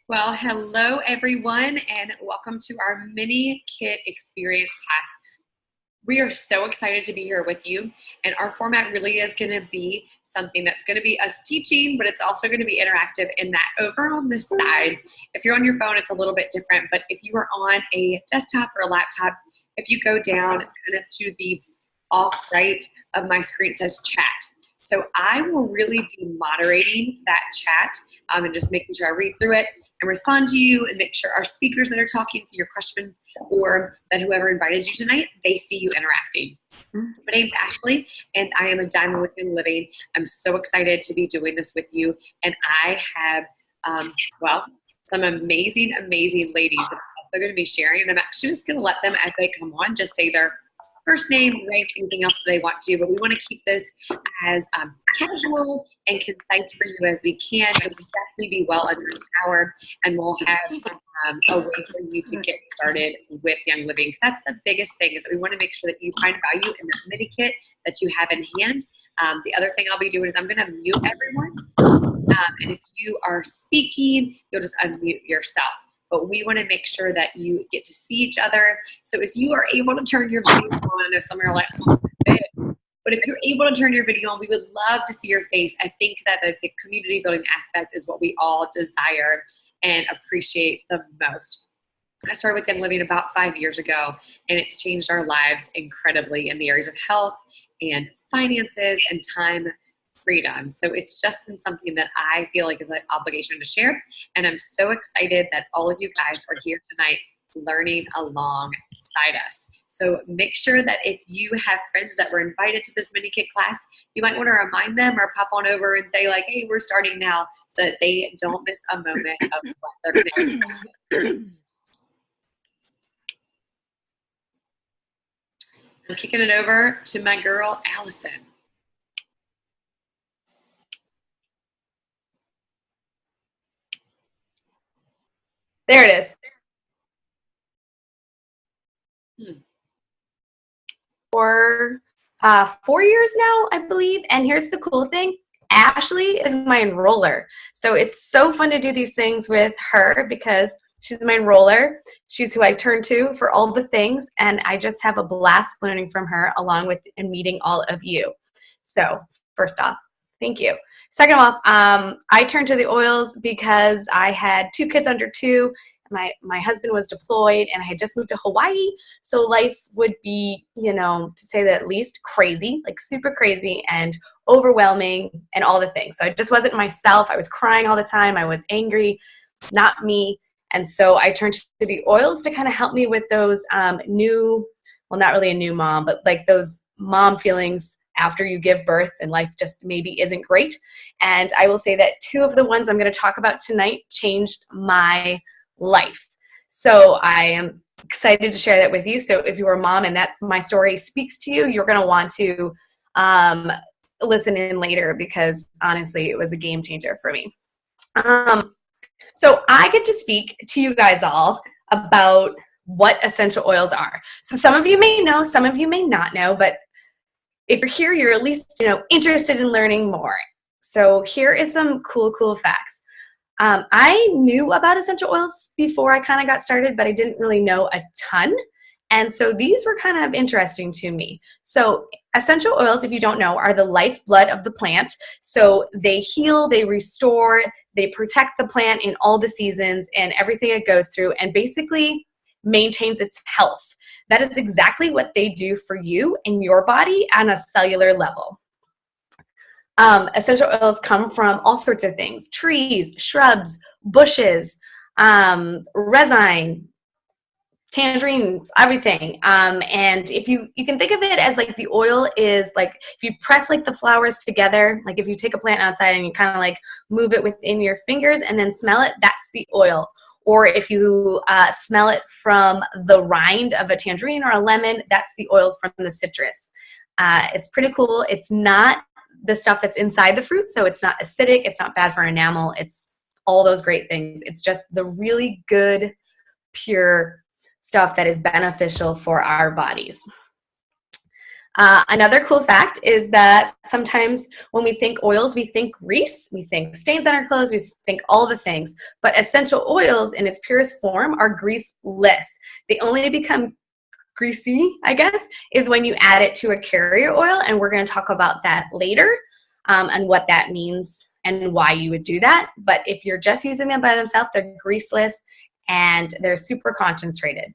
Well, hello everyone, and welcome to our mini kit experience class. We are so excited to be here with you, and our format really is going to be something that's going to be us teaching, but it's also going to be interactive in that over on this side. If you're on your phone, it's a little bit different, but if you are on a desktop or a laptop, if you go down, it's kind of to the off right of my screen, it says chat. So I will really be moderating that chat and just making sure I read through it and respond to you and make sure our speakers that are talking see your questions, or that whoever invited you tonight, they see you interacting. My name's Ashley, and I am a Diamond Within Living. I'm so excited to be doing this with you, and I have, well, some amazing, amazing ladies that are also going to be sharing, and I'm actually just going to let them, as they come on, just say their first name, rank, anything else that they want to, but we want to keep this as casual and concise for you as we can. It will definitely be well under an hour, and we'll have a way for you to get started with Young Living. That's the biggest thing, is that we want to make sure that you find value in the mini kit that you have in hand. The other thing I'll be doing is I'm going to mute everyone, and if you are speaking, you'll just unmute yourself. But we want to make sure that you get to see each other. So if you are able to turn your video on, I know some are like, oh, but if you're able to turn your video on, we would love to see your face. I think that the community building aspect is what we all desire and appreciate the most. I started with Young Living about 5 years ago, and it's changed our lives incredibly in the areas of health and finances and time freedom. So it's just been something that I feel like is an obligation to share. And I'm so excited that all of you guys are here tonight learning alongside us. So make sure that if you have friends that were invited to this mini kit class, you might want to remind them or pop on over and say like, hey, we're starting now, so that they don't miss a moment of what they're going to do. I'm kicking it over to my girl, Allison. There it is. For 4 years now, I believe. And here's the cool thing. Ashley is my enroller. So it's so fun to do these things with her because she's my enroller. She's who I turn to for all the things. And I just have a blast learning from her along with and meeting all of you. So first off, thank you. Second off, I turned to the oils because I had 2 kids under 2. My husband was deployed, and I had just moved to Hawaii, so life would be, to say the least, crazy, like super crazy and overwhelming and all the things. So I just wasn't myself. I was crying all the time. I was angry, not me. And so I turned to the oils to kind of help me with those new, well, not really a new mom, but like those mom feelings after you give birth and life just maybe isn't great. And I will say that 2 of the ones I'm going to talk about tonight changed my life. So I am excited to share that with you. So if you're a mom and that's my story speaks to you, you're going to want to listen in later, because honestly, it was a game changer for me. So I get to speak to you guys all about what essential oils are. So some of you may know, some of you may not know, but if you're here, you're at least interested in learning more. So here is some cool facts. I knew about essential oils before I kind of got started, but I didn't really know a ton. And so these were kind of interesting to me. So essential oils, if you don't know, are the lifeblood of the plant. So they heal, they restore, they protect the plant in all the seasons and everything it goes through, and basically maintains its health. That is exactly what they do for you and your body on a cellular level. Essential oils come from all sorts of things: trees, shrubs, bushes, resin, tangerines, everything. And if you can think of it as like the oil is like, if you press like the flowers together, like if you take a plant outside and you kind of like move it within your fingers and then smell it, that's the oil. Or if you smell it from the rind of a tangerine or a lemon, that's the oils from the citrus. It's pretty cool. It's not the stuff that's inside the fruit, so it's not acidic, it's not bad for enamel, it's all those great things. It's just the really good, pure stuff that is beneficial for our bodies. Another cool fact is that sometimes when we think oils, we think grease, we think stains on our clothes, we think all the things. But essential oils in its purest form are greaseless. They only become greasy, I guess, is when you add it to a carrier oil. And we're going to talk about that later and what that means and why you would do that. But if you're just using them by themselves, they're greaseless and they're super concentrated.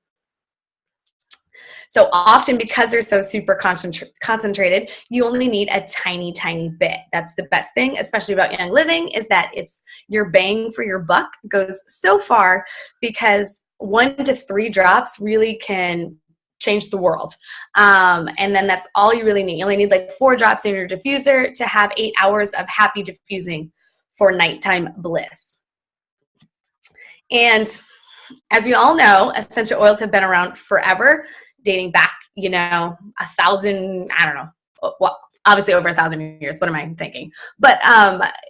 So often, because they're so super concentrated, you only need a tiny, tiny bit. That's the best thing, especially about Young Living, is that it's your bang for your buck goes so far, because 1 to 3 drops really can change the world. And then that's all you really need. You only need like 4 drops in your diffuser to have 8 hours of happy diffusing for nighttime bliss. And as we all know, essential oils have been around forever, dating back, 1,000, I don't know, well, obviously over 1,000 years. What am I thinking? But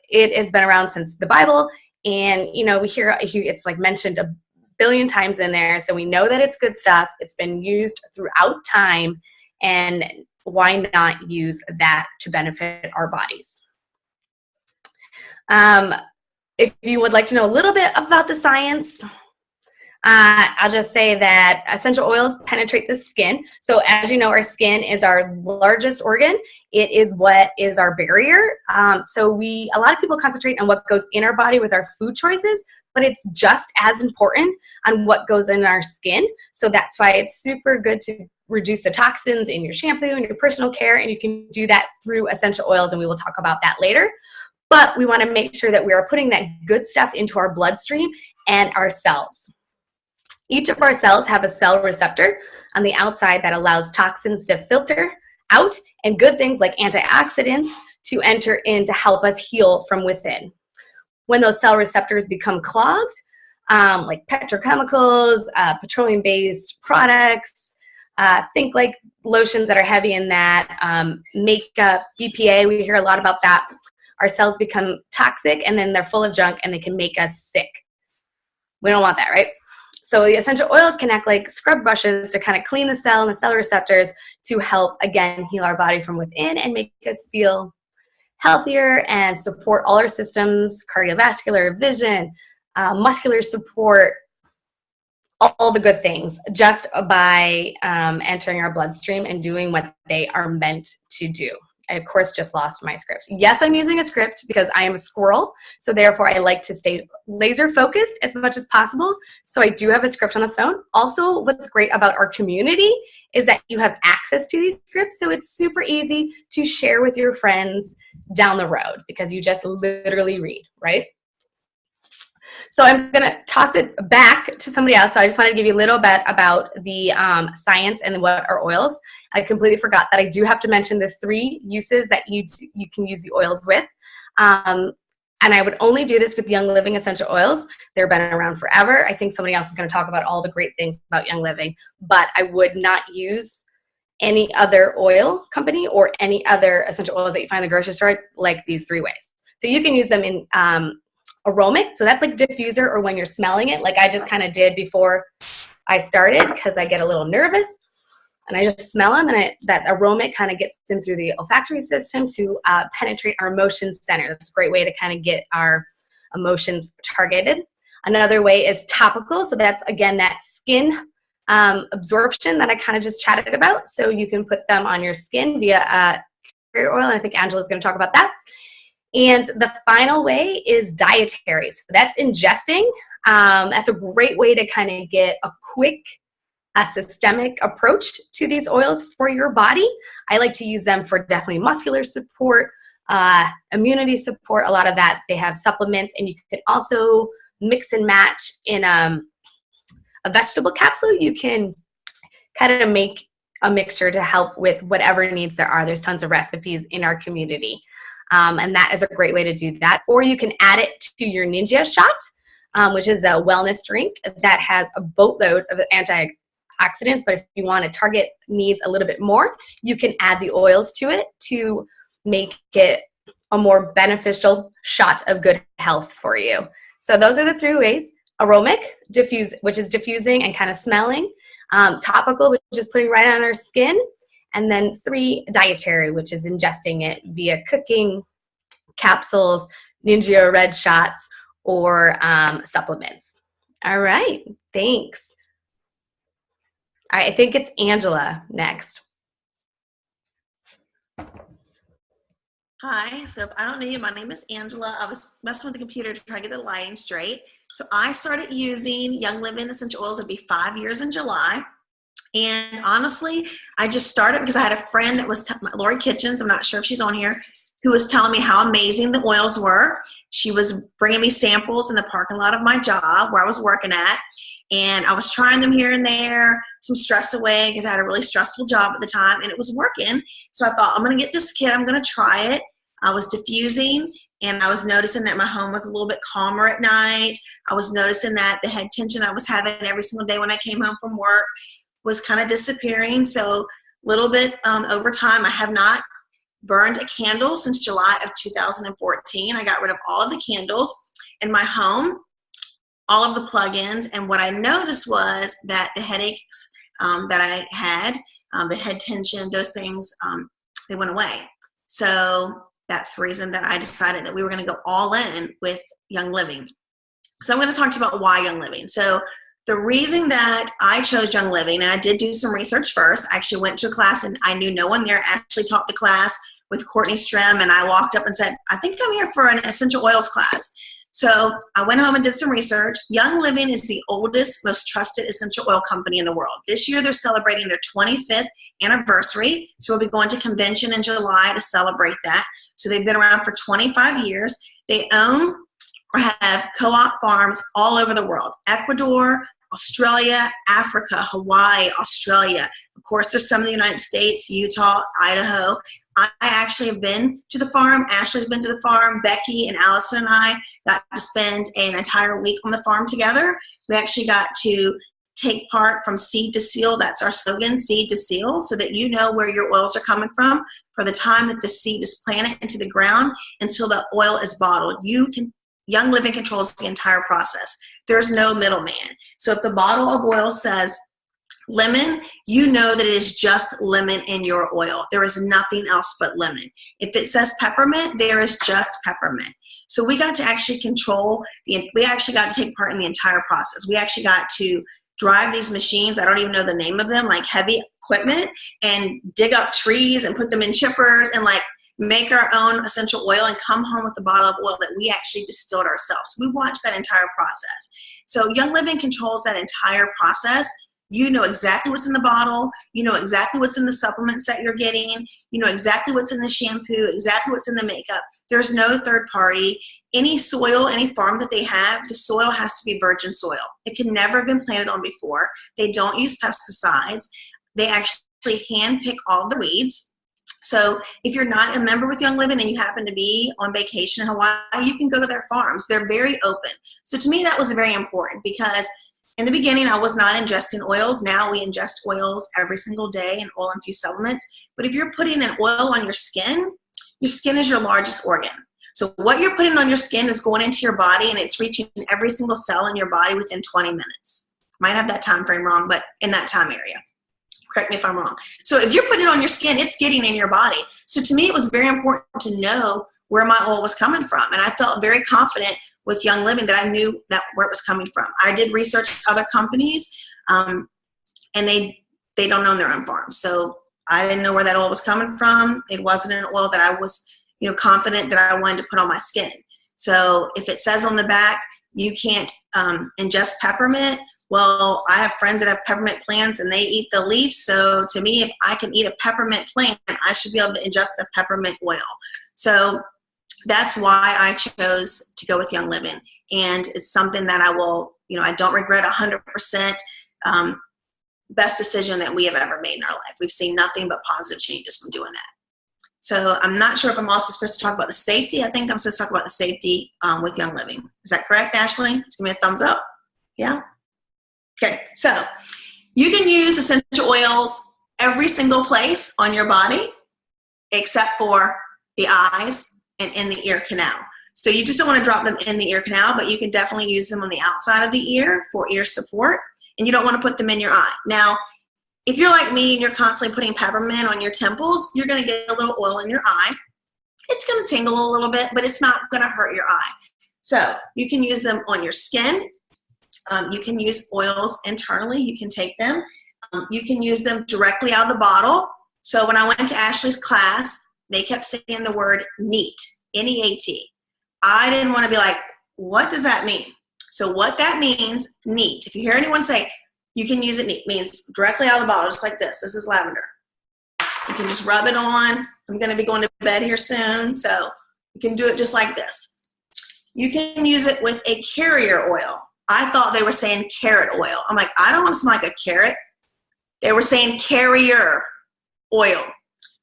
it has been around since the Bible, and we hear it's like mentioned a billion times in there, so we know that it's good stuff. It's been used throughout time, and why not use that to benefit our bodies? If you would like to know a little bit about the science, I'll just say that essential oils penetrate the skin. So as you know, our skin is our largest organ. It is what is our barrier. So a lot of people concentrate on what goes in our body with our food choices, but it's just as important on what goes in our skin. So that's why it's super good to reduce the toxins in your shampoo and your personal care, and you can do that through essential oils, and we will talk about that later. But we want to make sure that we are putting that good stuff into our bloodstream and our cells. Each of our cells have a cell receptor on the outside that allows toxins to filter out and good things like antioxidants to enter in to help us heal from within. When those cell receptors become clogged, like petrochemicals, petroleum-based products, think like lotions that are heavy in that, makeup, BPA, we hear a lot about that. Our cells become toxic, and then they're full of junk, and they can make us sick. We don't want that, right? So the essential oils can act like scrub brushes to kind of clean the cell and the cell receptors to help, again, heal our body from within and make us feel healthier and support all our systems, cardiovascular, vision, muscular support, all the good things, just by entering our bloodstream and doing what they are meant to do. I, of course, just lost my script. Yes, I'm using a script because I am a squirrel, so therefore I like to stay laser focused as much as possible. So I do have a script on the phone. Also, what's great about our community is that you have access to these scripts, so it's super easy to share with your friends down the road because you just literally read, right? So I'm going to toss it back to somebody else. So I just wanted to give you a little bit about the science and what are oils. I completely forgot that I do have to mention the 3 uses that you can use the oils with. And I would only do this with Young Living essential oils. They've been around forever. I think somebody else is going to talk about all the great things about Young Living, but I would not use any other oil company or any other essential oils that you find in the grocery store like these 3 ways. So you can use them in aromatic, so that's like diffuser or when you're smelling it, like I just kind of did before I started because I get a little nervous and I just smell them, and that aromatic kind of gets in through the olfactory system to penetrate our emotion center. That's a great way to kind of get our emotions targeted. Another way is topical, so that's again that skin absorption that I kind of just chatted about, so you can put them on your skin via carrier oil, and I think Angela's going to talk about that. And the final way is dietary. So that's ingesting. That's a great way to kind of get a quick, systemic approach to these oils for your body. I like to use them for definitely muscular support, immunity support, a lot of that. They have supplements, and you can also mix and match in a vegetable capsule. You can kind of make a mixture to help with whatever needs there are. There's tons of recipes in our community. And that is a great way to do that. Or you can add it to your Ninja Shot, which is a wellness drink that has a boatload of antioxidants. But if you want to target needs a little bit more, you can add the oils to it to make it a more beneficial shot of good health for you. So those are the 3 ways. Aromatic, which is diffusing and kind of smelling. Topical, which is putting right on our skin. And then 3, dietary, which is ingesting it via cooking, capsules, Ninja Red shots, or supplements. All right, thanks. All right, I think it's Angela next. Hi, so if I don't know you, my name is Angela. I was messing with the computer to try to get the lighting straight. So I started using Young Living essential oils. It'll be 5 years in July. And honestly, I just started because I had a friend that was, Lori Kitchens, I'm not sure if she's on here, who was telling me how amazing the oils were. She was bringing me samples in the parking lot of my job where I was working at. And I was trying them here and there, some stress away because I had a really stressful job at the time, and it was working. So I thought, I'm going to get this kit. I'm going to try it. I was diffusing, and I was noticing that my home was a little bit calmer at night. I was noticing that the head tension I was having every single day when I came home from work was kind of disappearing. So a little bit over time, I have not burned a candle since July of 2014. I got rid of all of the candles in my home, all of the plugins, and what I noticed was that the headaches that I had, the head tension, those things, they went away. So that's the reason that I decided that we were going to go all in with Young Living. So I'm going to talk to you about why Young Living. So the reason that I chose Young Living, and I did do some research first, I actually went to a class and I knew no one there, actually taught the class with Courtney Strim, and I walked up and said, I think I'm here for an essential oils class. So I went home and did some research. Young Living is the oldest, most trusted essential oil company in the world. This year they're celebrating their 25th anniversary. So we'll be going to convention in July to celebrate that. So they've been around for 25 years. They own or have co-op farms all over the world. Ecuador, Australia, Africa, Hawaii, Australia. Of course, there's some in the United States, Utah, Idaho. I actually have been to the farm. Ashley's been to the farm. Becky and Allison and I got to spend an entire week on the farm together. We actually got to take part from seed to seal. That's our slogan, seed to seal, so that you know where your oils are coming from for the time that the seed is planted into the ground until the oil is bottled. Young Living controls the entire process. There's no middleman. So if the bottle of oil says lemon, you know that it is just lemon in your oil. There is nothing else but lemon. If it says peppermint, there is just peppermint. So we got to actually we actually got to take part in the entire process. We actually got to drive these machines, I don't even know the name of them, like heavy equipment, and dig up trees and put them in chippers and like make our own essential oil and come home with a bottle of oil that we actually distilled ourselves. We watched that entire process. So Young Living controls that entire process. You know exactly what's in the bottle. You know exactly what's in the supplements that you're getting. You know exactly what's in the shampoo, exactly what's in the makeup. There's no third party. Any soil, any farm that they have, the soil has to be virgin soil. It can never have been planted on before. They don't use pesticides. They actually hand pick all the weeds. So if you're not a member with Young Living and you happen to be on vacation in Hawaii, you can go to their farms. They're very open. So to me, that was very important because in the beginning, I was not ingesting oils. Now we ingest oils every single day and oil-infused supplements. But if you're putting an oil on your skin is your largest organ. So what you're putting on your skin is going into your body and it's reaching every single cell in your body within 20 minutes. Might have that time frame wrong, but in that time area. Correct me if I'm wrong. So if you're putting it on your skin, it's getting in your body. So to me, it was very important to know where my oil was coming from. And I felt very confident with Young Living that I knew that where it was coming from. I did research other companies, and they don't own their own farms. So I didn't know where that oil was coming from. It wasn't an oil that I was, confident that I wanted to put on my skin. So if it says on the back, you can't ingest peppermint, well, I have friends that have peppermint plants and they eat the leaves. So to me, if I can eat a peppermint plant, I should be able to ingest the peppermint oil. So that's why I chose to go with Young Living. And it's something that I will, I don't regret 100%. Best decision that we have ever made in our life. We've seen nothing but positive changes from doing that. So I'm not sure if I'm also supposed to talk about the safety. I think I'm supposed to talk about the safety with Young Living. Is that correct, Ashley? Just give me a thumbs up. Yeah? Okay, so you can use essential oils every single place on your body except for the eyes and in the ear canal. So you just don't want to drop them in the ear canal, but you can definitely use them on the outside of the ear for ear support, and you don't want to put them in your eye. Now, if you're like me and you're constantly putting peppermint on your temples, you're going to get a little oil in your eye. It's going to tingle a little bit, but it's not going to hurt your eye. So you can use them on your skin. You can use oils internally. You can take them. You can use them directly out of the bottle. So when I went to Ashley's class, they kept saying the word NEAT, N-E-A-T. I didn't want to be like, what does that mean? So what that means, NEAT. If you hear anyone say, you can use it NEAT, means directly out of the bottle, just like this. This is lavender. You can just rub it on. I'm going to be going to bed here soon, so you can do it just like this. You can use it with a carrier oil. I thought they were saying carrot oil. I'm like, I don't want to smell like a carrot. They were saying carrier oil.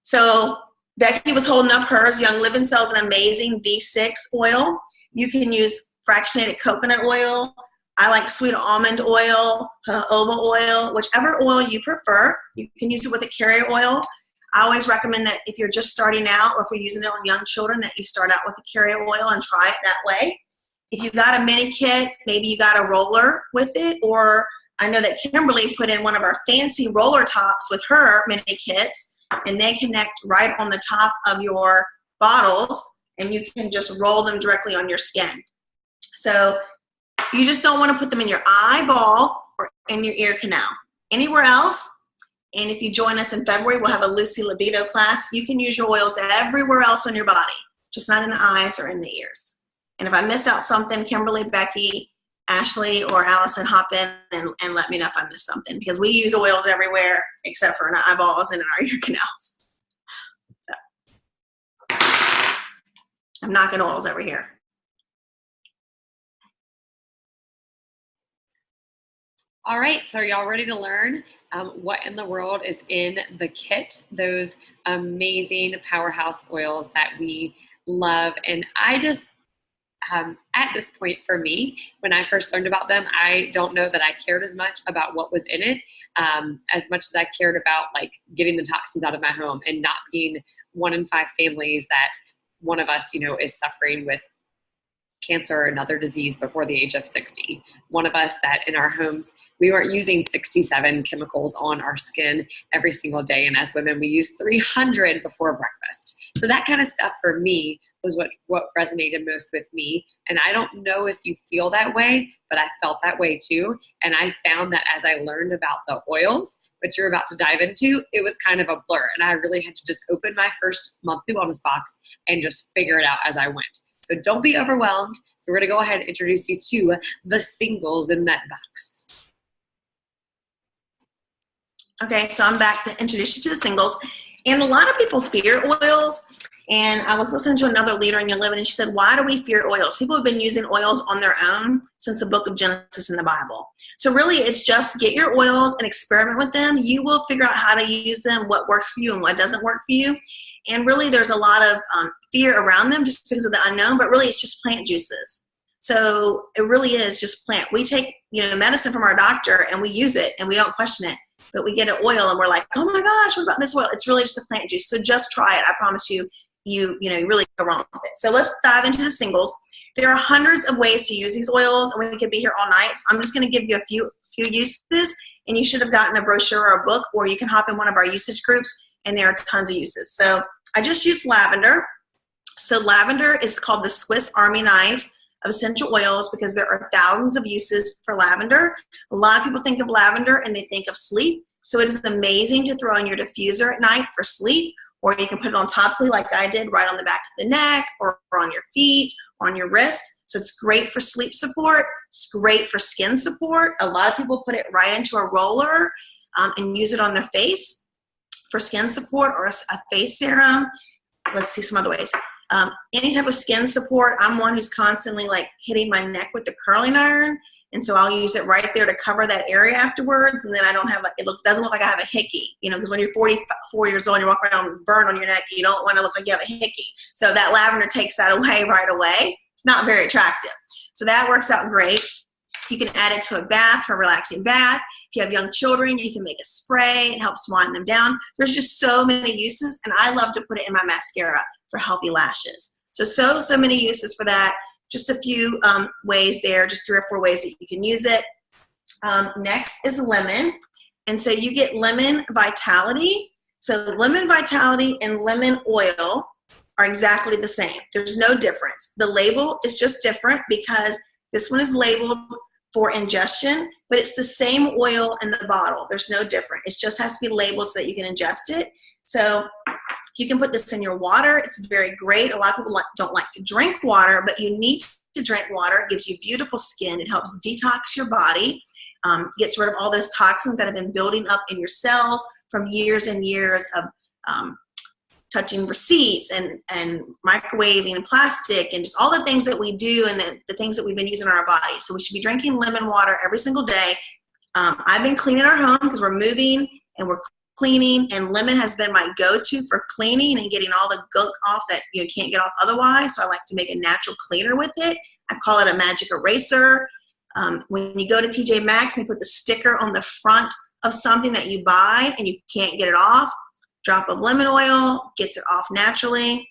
So Becky was holding up hers. Young Living sells an amazing V6 oil. You can use fractionated coconut oil. I like sweet almond oil, jojoba oil, whichever oil you prefer. You can use it with a carrier oil. I always recommend that if you're just starting out or if we're using it on young children, that you start out with a carrier oil and try it that way. If you got a mini kit, maybe you got a roller with it, or I know that Kimberly put in one of our fancy roller tops with her mini kits, and they connect right on the top of your bottles, and you can just roll them directly on your skin. So you just don't want to put them in your eyeball or in your ear canal. Anywhere else, and if you join us in February, we'll have a Lucy Libido class. You can use your oils everywhere else on your body, just not in the eyes or in the ears. And if I miss out something, Kimberly, Becky, Ashley, or Allison, hop in and let me know if I missed something, because we use oils everywhere except for in our eyeballs and in our ear canals. So I'm knocking oils over here. All right, so are y'all ready to learn what in the world is in the kit? Those amazing powerhouse oils that we love. And I just, at this point for me, when I first learned about them, I don't know that I cared as much about what was in it, as much as I cared about like getting the toxins out of my home and not being 1 in 5 families that one of us, is suffering with cancer or another disease before the age of 60. One of us that in our homes, we weren't using 67 chemicals on our skin every single day. And as women, we use 300 before breakfast. So that kind of stuff for me was what resonated most with me. And I don't know if you feel that way, but I felt that way too. And I found that as I learned about the oils, which you're about to dive into, it was kind of a blur. And I really had to just open my first monthly wellness box and just figure it out as I went. So don't be overwhelmed. So we're going to go ahead and introduce you to the singles in that box. Okay, so I'm back to introduce you to the singles. And a lot of people fear oils. And I was listening to another leader in Young Living, and she said, why do we fear oils? People have been using oils on their own since the book of Genesis in the Bible. So really, it's just get your oils and experiment with them. You will figure out how to use them, what works for you and what doesn't work for you. And really, there's a lot of fear around them just because of the unknown, but really it's just plant juices. So it really is just plant. We take medicine from our doctor and we use it and we don't question it, but we get an oil and we're like, oh my gosh, what about this oil? It's really just a plant juice. So just try it. I promise you, you really go wrong with it. So let's dive into the singles. There are hundreds of ways to use these oils, and we could be here all night. So I'm just going to give you a few uses, and you should have gotten a brochure or a book, or you can hop in one of our usage groups, and there are tons of uses. So I just used lavender. So lavender is called the Swiss Army knife of essential oils because there are thousands of uses for lavender. A lot of people think of lavender and they think of sleep. So it is amazing to throw in your diffuser at night for sleep, or you can put it on topically like I did, right on the back of the neck or on your feet, or on your wrist. So it's great for sleep support. It's great for skin support. A lot of people put it right into a roller and use it on their face for skin support, or a face serum. Let's see some other ways. Any type of skin support. I'm one who's constantly like hitting my neck with the curling iron. And so I'll use it right there to cover that area afterwards. And then I don't have doesn't look like I have a hickey, because when you're 44 years old and you walk around with burn on your neck, you don't want to look like you have a hickey. So that lavender takes that away right away. It's not very attractive. So that works out great. You can add it to a bath for a relaxing bath. If you have young children, you can make a spray. It helps wind them down. There's just so many uses, and I love to put it in my mascara for healthy lashes. So many uses for that. Just a few ways there, just 3 or 4 ways that you can use it. Next is lemon. And so you get Lemon Vitality. So Lemon Vitality and lemon oil are exactly the same. There's no difference. The label is just different because this one is labeled for ingestion, but it's the same oil in the bottle. There's no different. It just has to be labeled so that you can ingest it. So you can put this in your water. It's very great. A lot of people don't like to drink water, but you need to drink water. It gives you beautiful skin. It helps detox your body, gets rid of all those toxins that have been building up in your cells from years and years of touching receipts and microwaving and plastic and just all the things that we do and the things that we've been using in our body. So we should be drinking lemon water every single day. I've been cleaning our home because we're moving and we're cleaning, and lemon has been my go-to for cleaning and getting all the gunk off that you can't get off otherwise. So I like to make a natural cleaner with it. I call it a magic eraser. When you go to TJ Maxx and they put the sticker on the front of something that you buy and you can't get it off, drop of lemon oil gets it off naturally.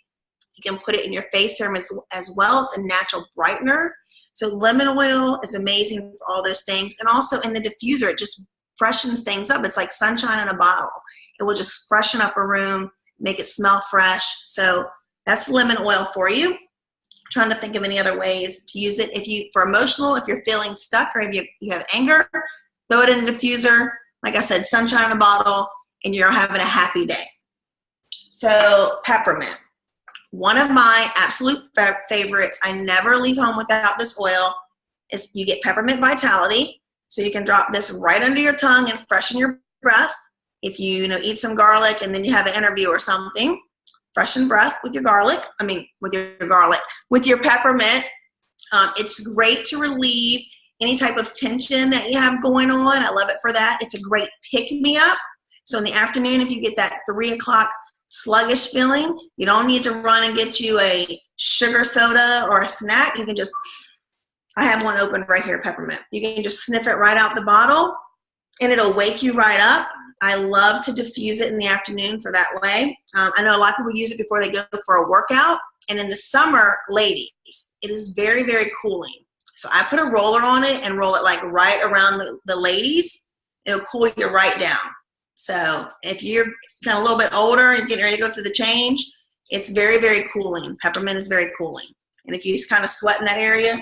You can put it in your face serum as well. It's a natural brightener. So lemon oil is amazing for all those things. And also in the diffuser, it just freshens things up. It's like sunshine in a bottle. It will just freshen up a room, make it smell fresh. So that's lemon oil for you. I'm trying to think of any other ways to use it. For emotional, if you're feeling stuck or if you have anger, throw it in the diffuser. Like I said, sunshine in a bottle, and you're having a happy day. So peppermint, one of my absolute favorites. I never leave home without this oil. Is you get Peppermint Vitality. So you can drop this right under your tongue and freshen your breath. If you eat some garlic and then you have an interview or something, freshen breath with your garlic. With your peppermint. It's great to relieve any type of tension that you have going on. I love it for that. It's a great pick-me-up. So in the afternoon, if you get that 3 o'clock sluggish feeling, you don't need to run and get you a sugar soda or a snack. You can just, I have one open right here, peppermint. You can just sniff it right out the bottle and it'll wake you right up. I love to diffuse it in the afternoon for that way. I know a lot of people use it before they go for a workout. And in the summer, ladies, it is very, very cooling. So I put a roller on it and roll it like right around the ladies. It'll cool you right down. So if you're kind of a little bit older and you're getting ready to go through the change, it's very, very cooling. Peppermint is very cooling. And if you just kind of sweat in that area,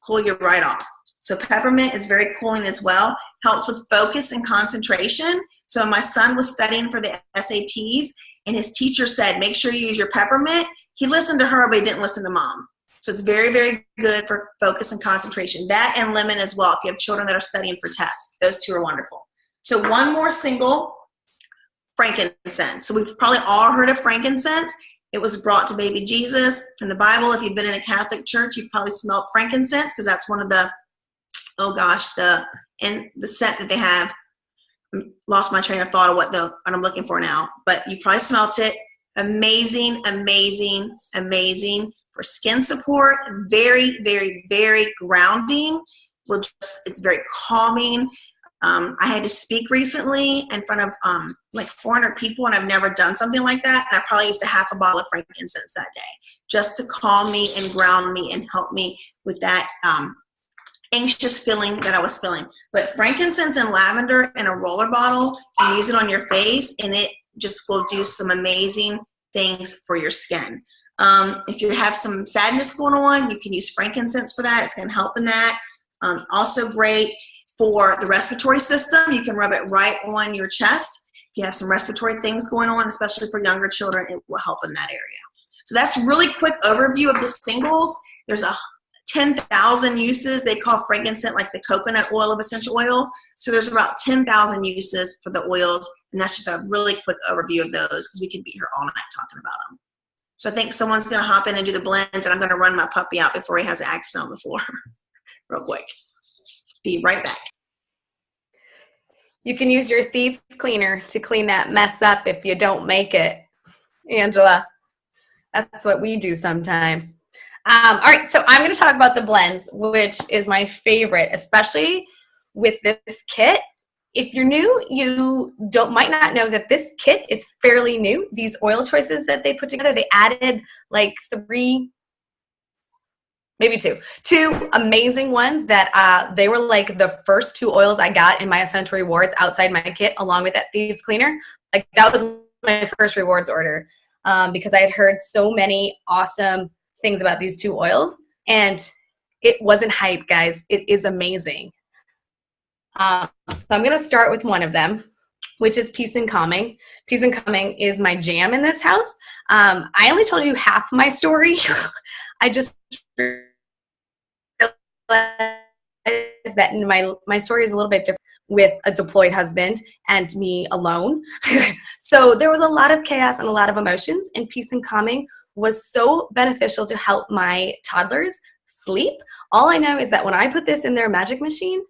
cool you right off. So peppermint is very cooling as well. Helps with focus and concentration. So my son was studying for the SATs and his teacher said, make sure you use your peppermint. He listened to her, but he didn't listen to mom. So it's very, very good for focus and concentration. That and lemon as well. If you have children that are studying for tests, those two are wonderful. So one more single, frankincense. So we've probably all heard of frankincense. It was brought to baby Jesus. In the Bible, if you've been in a Catholic church, you've probably smelled frankincense because that's one of the, the scent that they have. Lost my train of thought of what I'm looking for now. But you've probably smelt it. Amazing, amazing, amazing for skin support. Very, very, very grounding. It's very calming. I had to speak recently in front of like 400 people, and I've never done something like that. And I probably used a half a bottle of frankincense that day just to calm me and ground me and help me with that anxious feeling that I was feeling. But frankincense and lavender in a roller bottle, and use it on your face, and it just will do some amazing things for your skin. If you have some sadness going on, you can use frankincense for that. It's going to help in that. Also great for the respiratory system. You can rub it right on your chest. If you have some respiratory things going on, especially for younger children, it will help in that area. So that's a really quick overview of the singles. There's 10,000 uses. They call frankincense like the coconut oil of essential oil. So there's about 10,000 uses for the oils, and that's just a really quick overview of those because we could be here all night talking about them. So I think someone's going to hop in and do the blends, and I'm going to run my puppy out before he has an accident on the floor real quick. Be right back. You can use your Thieves Cleaner to clean that mess up if you don't make it, Angela. That's what we do sometimes. All right, so I'm going to talk about the blends, which is my favorite, especially with this kit. If you're new, you might not know that this kit is fairly new. These oil choices that they put together, they added like 3 maybe two amazing ones that they were like the first 2 oils I got in my Essential Rewards outside my kit, along with that Thieves Cleaner. Like that was my first rewards order because I had heard so many awesome things about these 2 oils, and it wasn't hype, guys. It is amazing. So I'm going to start with one of them, which is Peace and Calming. Peace and Calming is my jam in this house. I only told you half my story. I just realized that my story is a little bit different with a deployed husband and me alone. So there was a lot of chaos and a lot of emotions, and Peace and Calming was so beneficial to help my toddlers sleep. All I know is that when I put this in their magic machine,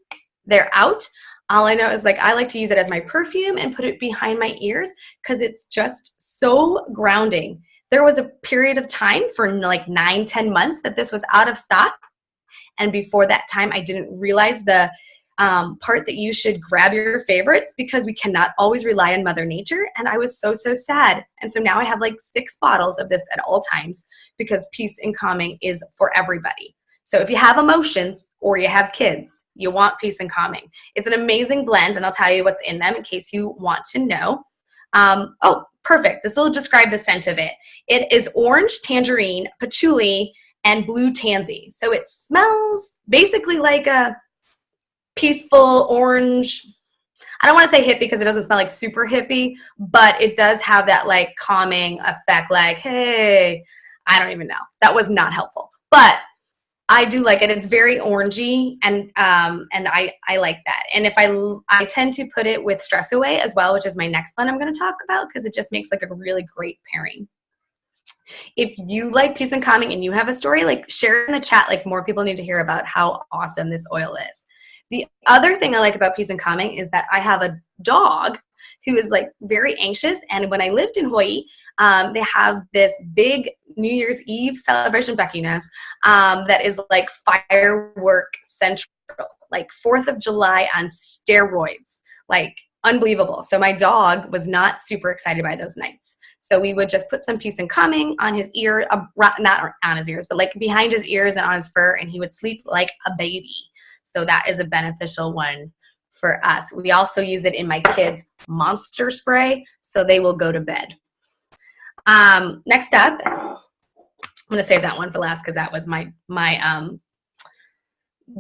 they're out. All I know is like I like to use it as my perfume and put it behind my ears because it's just so grounding. There was a period of time for like 9-10 months that this was out of stock. And before that time, I didn't realize the part that you should grab your favorites because we cannot always rely on Mother Nature. And I was so sad. And so now I have like 6 bottles of this at all times because Peace and Calming is for everybody. So if you have emotions or you have kids, you want Peace and Calming. It's an amazing blend, and I'll tell you what's in them in case you want to know. Oh, perfect. This will describe the scent of it. It is orange, tangerine, patchouli, and blue tansy. So it smells basically like a peaceful orange. I don't want to say hippie because it doesn't smell like super hippie, but it does have that like calming effect, like, hey, I don't even know. That was not helpful. But I do like it. It's very orangey, and I like that. And if I tend to put it with Stress Away as well, which is my next one I'm going to talk about because it just makes like a really great pairing. If you like Peace and Calming and you have a story, like share in the chat. Like more people need to hear about how awesome this oil is. The other thing I like about Peace and Calming is that I have a dog who is like very anxious. And when I lived in Hawaii, they have this big New Year's Eve celebration, Becky knows, that is like firework central, like 4th of July on steroids, like unbelievable. So my dog was not super excited by those nights. So we would just put some Peace and Calming on his ear, not on his ears, but like behind his ears and on his fur, and he would sleep like a baby. So that is a beneficial one for us. We also use it in my kids' monster spray, so they will go to bed. Next up, I'm going to save that one for last because that was my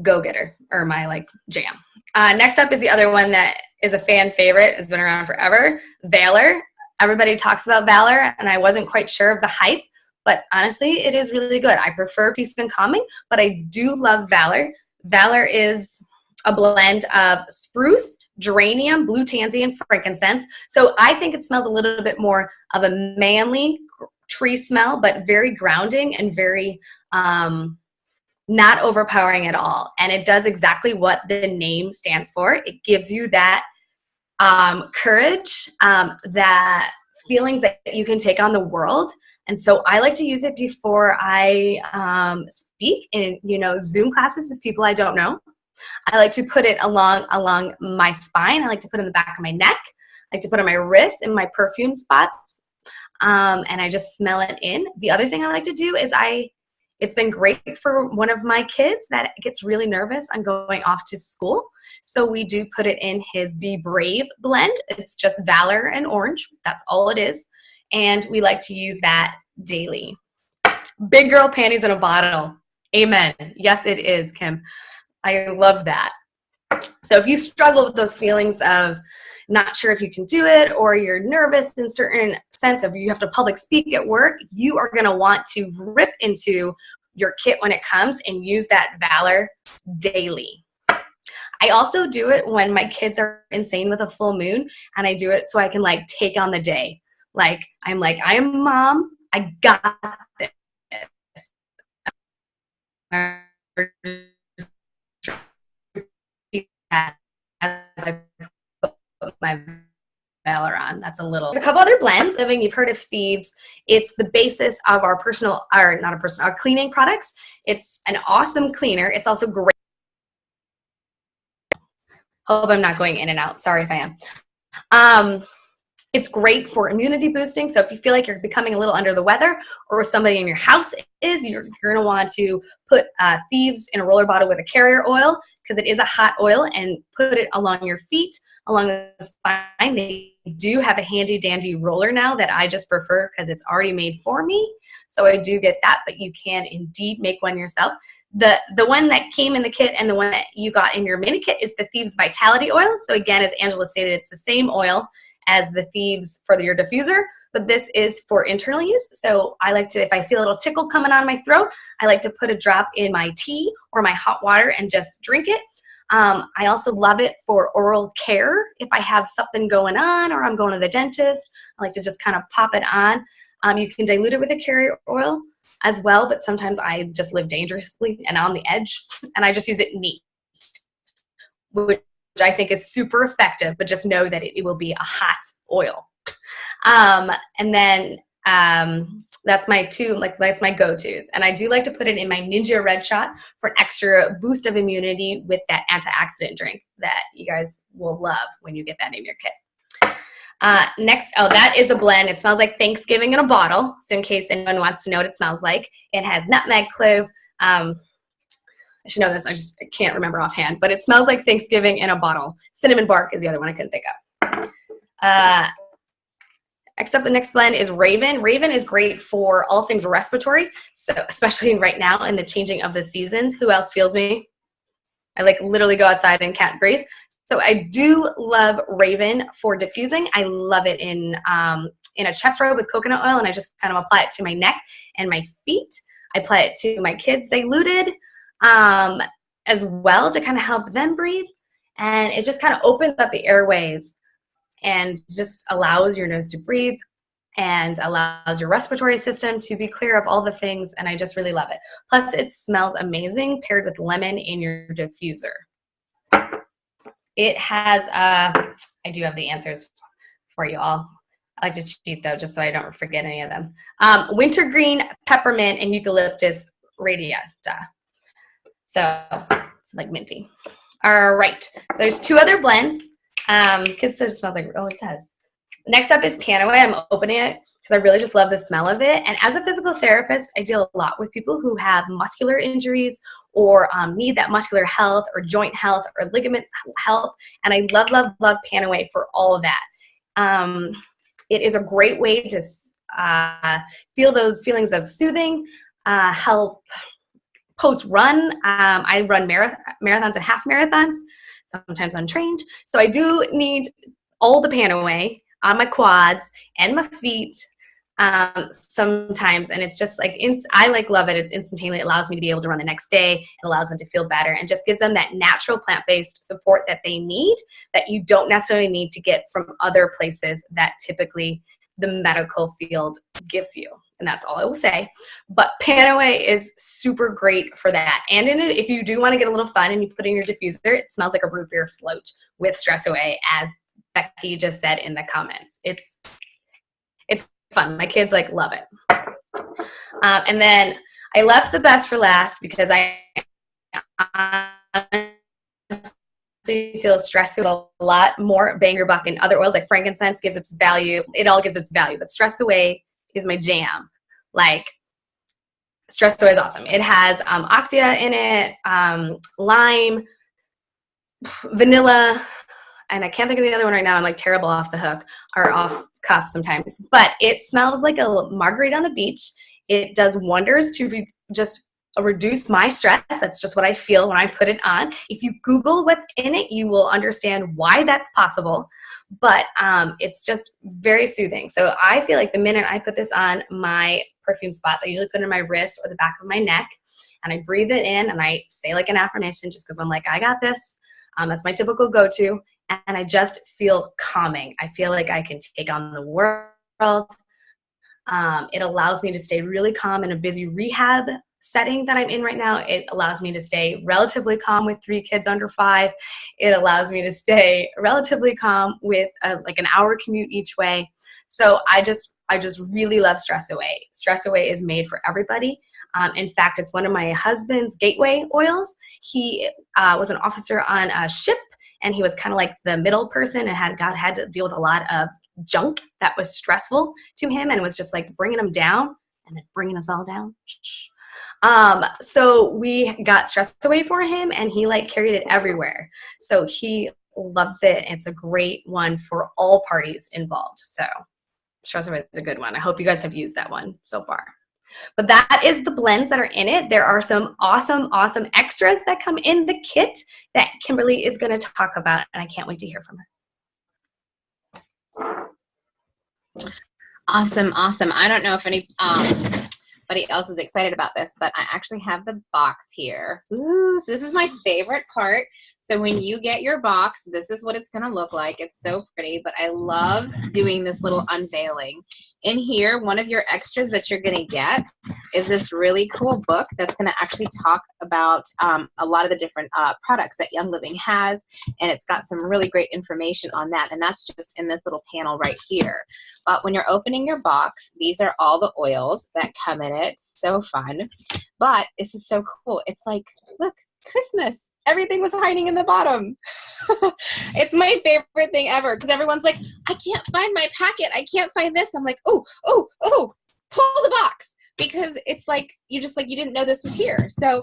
go-getter or my like jam. Next up is the other one that is a fan favorite. It's been around forever, Valor. Everybody talks about Valor, and I wasn't quite sure of the hype, but honestly, it is really good. I prefer Peace and Calming, but I do love Valor. Valor is a blend of spruce, geranium, blue tansy, and frankincense. So I think it smells a little bit more of a manly tree smell, but very grounding and very not overpowering at all. And it does exactly what the name stands for. It gives you that courage, that feelings that you can take on the world. And so I like to use it before I speak in, Zoom classes with people I don't know. I like to put it along my spine. I like to put it in the back of my neck. I like to put it on my wrist in my perfume spots. And I just smell it in. The other thing I like to do is it's been great for one of my kids that gets really nervous on going off to school. So we do put it in his Be Brave blend. It's just Valor and orange. That's all it is. And we like to use that daily. Big girl panties in a bottle. Amen. Yes, it is, Kim. I love that. So if you struggle with those feelings of not sure if you can do it, or you're nervous in certain sense of you have to public speak at work, you are going to want to rip into your kit when it comes and use that Valor daily. I also do it when my kids are insane with a full moon, and I do it so I can like take on the day. Like I'm like, I am mom. I got this. As I put my Valor on. That's a little. There's a couple other blends. You've heard of Thieves. It's the basis of our our cleaning products. It's an awesome cleaner. It's also great. Hope I'm not going in and out. Sorry if I am. It's great for immunity boosting. So if you feel like you're becoming a little under the weather, or somebody in your house is, you're going to want to put Thieves in a roller bottle with a carrier oil, because it is a hot oil, and put it along your feet, along the spine. They do have a handy dandy roller now that I just prefer because it's already made for me. So I do get that, but you can indeed make one yourself. The one that came in the kit and the one that you got in your mini kit is the Thieves Vitality Oil. So again, as Angela stated, it's the same oil as the Thieves for your diffuser, but this is for internal use. So I like to, if I feel a little tickle coming on my throat, I like to put a drop in my tea or my hot water and just drink it. I also love it for oral care. If I have something going on or I'm going to the dentist, I like to just kind of pop it on. You can dilute it with a carrier oil as well, but sometimes I just live dangerously and on the edge, and I just use it neat, which I think is super effective, but just know that it will be a hot oil. And then that's my that's my go-tos. And I do like to put it in my Ninja Red Shot for an extra boost of immunity with that antioxidant drink that you guys will love when you get that in your kit. Next, that is a blend. It smells like Thanksgiving in a bottle. So in case anyone wants to know what it smells like, it has nutmeg, clove. I should know this. I can't remember offhand, but it smells like Thanksgiving in a bottle. Cinnamon bark is the other one I couldn't think of. Except the next blend is Raven. Raven is great for all things respiratory, so especially right now in the changing of the seasons. Who else feels me? I literally go outside and can't breathe. So I do love Raven for diffusing. I love it in a chest robe with coconut oil, and I just kind of apply it to my neck and my feet. I apply it to my kids diluted as well to kind of help them breathe. And it just kind of opens up the airways and just allows your nose to breathe and allows your respiratory system to be clear of all the things. And I just really love it. Plus, it smells amazing paired with lemon in your diffuser. It has, I do have the answers for you all. I like to cheat though, just so I don't forget any of them. Wintergreen, peppermint, and eucalyptus radiata. So it's like minty. All right, so there's two other blends. Kids said it smells like, oh, it does. Next up is Panaway. I'm opening it because I really just love the smell of it. And as a physical therapist, I deal a lot with people who have muscular injuries or need that muscular health or joint health or ligament health. And I love, love, love Panaway for all of that. It is a great way to feel those feelings of soothing, help post-run. I run marathons and half marathons, sometimes untrained. So I do need all the Panaway on my quads and my feet sometimes. And it's just I love it. It's instantaneous. It allows me to be able to run the next day. It allows them to feel better and just gives them that natural plant-based support that they need, that you don't necessarily need to get from other places that typically the medical field gives you. And that's all I will say. But Panaway is super great for that. And in it, if you do want to get a little fun and you put in your diffuser, it smells like a root beer float with Stress Away, as Becky just said in the comments. It's fun. My kids love it. And then I left the best for last because I feel Stress Away a lot more bang your buck in other oils. Like frankincense gives its value. It all gives its value. But Stress Away is my jam. Stress Away is awesome. It has Octia in it, lime, vanilla, and I can't think of the other one right now. I'm terrible off the hook or off cuff sometimes. But it smells like a margarita on the beach. It does wonders to just reduce my stress. That's just what I feel when I put it on. If you Google what's in it, you will understand why that's possible. But it's just very soothing. So I feel like the minute I put this on my perfume spots, I usually put it in my wrist or the back of my neck, and I breathe it in and I say an affirmation just because I'm I got this. That's my typical go-to. And I just feel calming. I feel like I can take on the world. It allows me to stay really calm in a busy rehab setting that I'm in right now. It allows me to stay relatively calm with 3 kids under 5. It allows me to stay relatively calm with an hour commute each way. So I just really love Stress Away. Stress Away is made for everybody. In fact, it's one of my husband's gateway oils. He was an officer on a ship, and he was kind of the middle person and had to deal with a lot of junk that was stressful to him and was just like bringing him down and then bringing us all down. So we got stress away for him, and he like carried it everywhere. So he loves it. It's a great one for all parties involved. So stress away is a good one. I hope you guys have used that one so far. But that is the blends that are in it. There are some awesome extras that come in the kit that Kimberly is going to talk about, and I can't wait to hear from her. Awesome. I don't know if anybody else is excited about this, but I actually have the box here. Ooh, so this is my favorite part. So when you get your box, this is what it's going to look like. It's so pretty, but I love doing this little unveiling. In here, one of your extras that you're going to get is this really cool book that's going to actually talk about a lot of the different products that Young Living has, and it's got some really great information on that, and that's just in this little panel right here. But when you're opening your box, these are all the oils that come in it. So fun. But this is so cool. It's like, look, Christmas. Everything was hiding in the bottom. It's my favorite thing ever, because everyone's like, I can't find my packet. I can't find this. I'm like, oh, pull the box, because it's like you didn't know this was here. So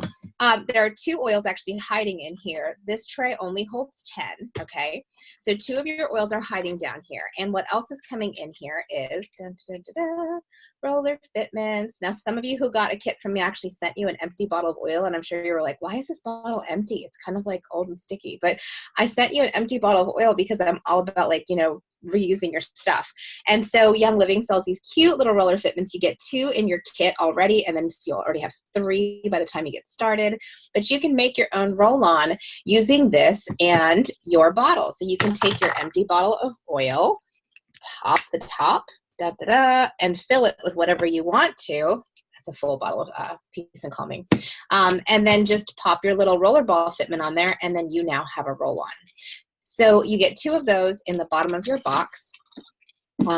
there are 2 oils actually hiding in here. This tray only holds 10, okay? So 2 of your oils are hiding down here. And what else is coming in here is roller fitments. Now, some of you who got a kit from me actually sent you an empty bottle of oil, and I'm sure you were like, why is this bottle empty? It's kind of like old and sticky. But I sent you an empty bottle of oil because I'm all about, like, you know, reusing your stuff. And so Young Living sells these cute little roller fitments. You get 2 in your kit already, and then you'll already have 3 by the time you get started. But you can make your own roll-on using this and your bottle. So you can take your empty bottle of oil, pop the top, and fill it with whatever you want to. That's a full bottle of Peace and Calming. And then just pop your little rollerball fitment on there, and then you now have a roll-on. So you get 2 of those in the bottom of your box. 2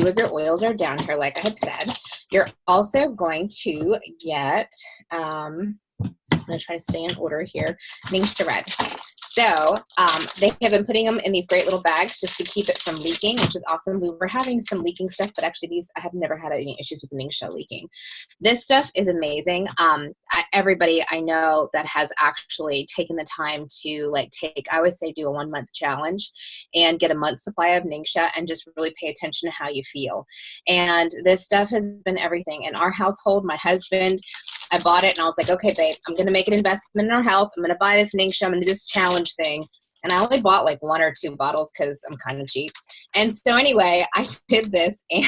of your oils are down here, like I had said. You're also going to get, I'm going to try to stay in order here, Ningxia Red. So they have been putting them in these great little bags just to keep it from leaking, which is awesome. We were having some leaking stuff, but actually these, I have never had any issues with the Ningxia leaking. This stuff is amazing. Everybody I know that has actually taken the time to like I always say do a 1-month challenge and get a month's supply of Ningxia and just really pay attention to how you feel. And this stuff has been everything. In our household, my husband, I bought it and I was like, okay, babe, I'm going to make an investment in our health. I'm going to buy this Ningxia. I'm going to do this challenge thing. And I only bought like 1 or 2 bottles because I'm kind of cheap. And so anyway, I did this and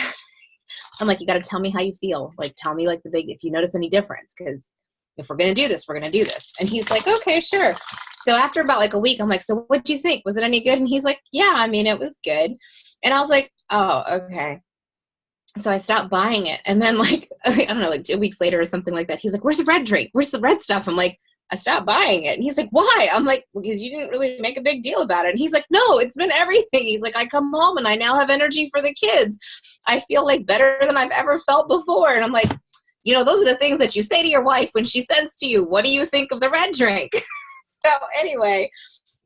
I'm like, you got to tell me how you feel. Like, tell me like if you notice any difference, because if we're going to do this, we're going to do this. And he's like, okay, sure. So after about like a week, I'm like, so what do you think? Was it any good? And he's like, yeah, I mean, it was good. And I was like, oh, okay. So I stopped buying it. And then like, I don't know, like 2 weeks later or something like that, he's like, where's the red drink? Where's the red stuff? I'm like, I stopped buying it. And he's like, why? I'm like, because you didn't really make a big deal about it. And he's like, no, it's been everything. He's like, I come home and I now have energy for the kids. I feel like better than I've ever felt before. And I'm like, you know, those are the things that you say to your wife when she says to you, what do you think of the red drink? So anyway,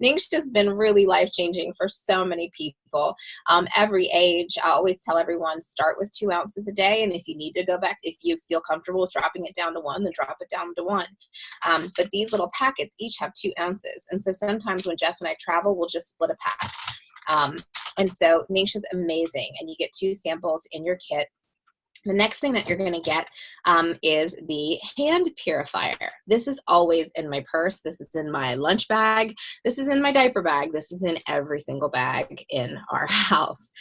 Ningxia's been really life-changing for so many people. Every age, I always tell everyone, start with 2 ounces a day. And if you need to go back, if you feel comfortable with dropping it down to 1, then drop it down to 1. But these little packets each have 2 ounces. And so sometimes when Jeff and I travel, we'll just split a pack. And so Ningxia's amazing. And you get 2 samples in your kit. The next thing that you're going to get is the hand purifier. This is always in my purse. This is in my lunch bag. This is in my diaper bag. This is in every single bag in our house.